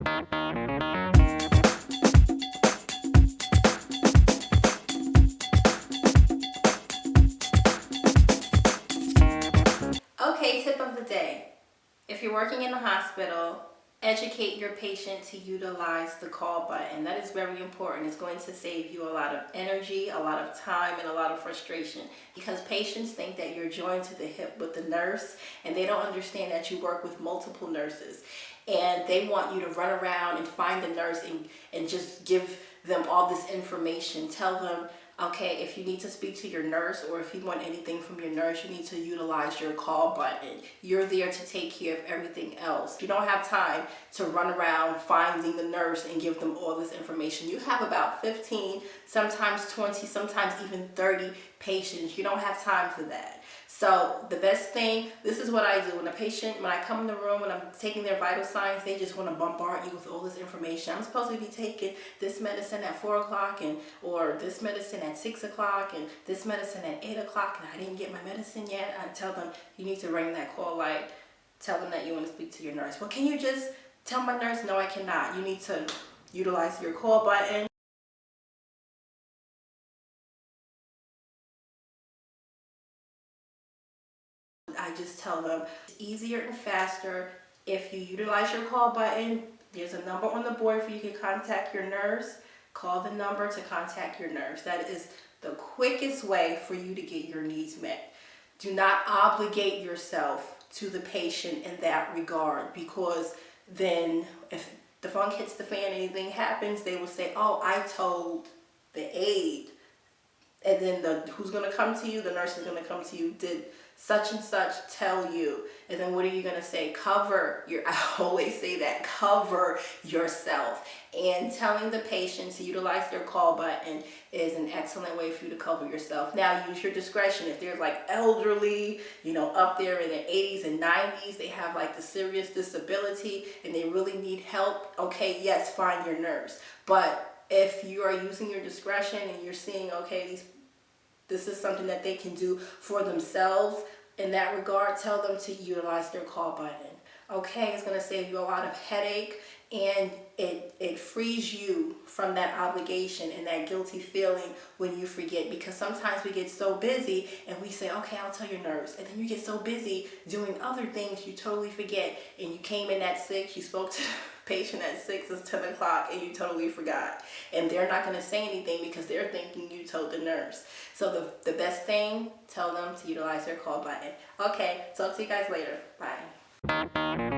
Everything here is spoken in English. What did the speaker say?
Okay, tip of the day. If you're working in the hospital, educate your patient to utilize the call button. That is very important. It's going to save you a lot of energy, a lot of time, and a lot of frustration, because patients think that you're joined to the hip with the nurse, and they don't understand that you work with multiple nurses, and they want you to run around and find the nurse and just give them all this information. Tell them, okay, if you need to speak to your nurse or if you want anything from your nurse, you need to utilize your call button. You're there to take care of everything else. You don't have time to run around finding the nurse and give them all this information. You have about 15, sometimes 20, sometimes even 30 patients. You don't have time for that. So the best thing, this is what I do. When I come in the room, when I'm taking their vital signs, they just want to bombard you with all this information. I'm supposed to be taking this medicine at 4 o'clock or this medicine at 6 o'clock and this medicine at 8 o'clock and I didn't get my medicine yet. I tell them, you need to ring that call light. Tell them that you want to speak to your nurse. Well, can you just tell my nurse? No, I cannot. You need to utilize your call button. I just tell them it's easier and faster if you utilize your call button. There's a number on the board for you to contact your nurse. Call the number to contact your nurse. That is the quickest way for you to get your needs met. Do not obligate yourself to the patient in that regard, because then if the funk hits the fan, anything happens, they will say, oh, I told the aide. And then who's going to come to you? The nurse is going to come to you. Did such and such tell you? And then what are you going to say? I always say that, cover yourself. And telling the patient to utilize their call button is an excellent way for you to cover yourself. Now, use your discretion. If they're like elderly, up there in their 80s and 90s, they have like the serious disability and they really need help, okay, yes, find your nurse. But if you are using your discretion and you're seeing, okay, this is something that they can do for themselves in that regard, tell them to utilize their call button. Okay, it's going to save you a lot of headache, and it frees you from that obligation and that guilty feeling when you forget, because sometimes we get so busy and we say, okay, I'll tell your nurse, and then you get so busy doing other things you totally forget, and you came in at 6, you spoke to the patient at 6, it's 10 o'clock, and you totally forgot, and they're not going to say anything because they're thinking you told the nurse. So the best thing, tell them to utilize their call button. Okay, talk to you guys later. Bye.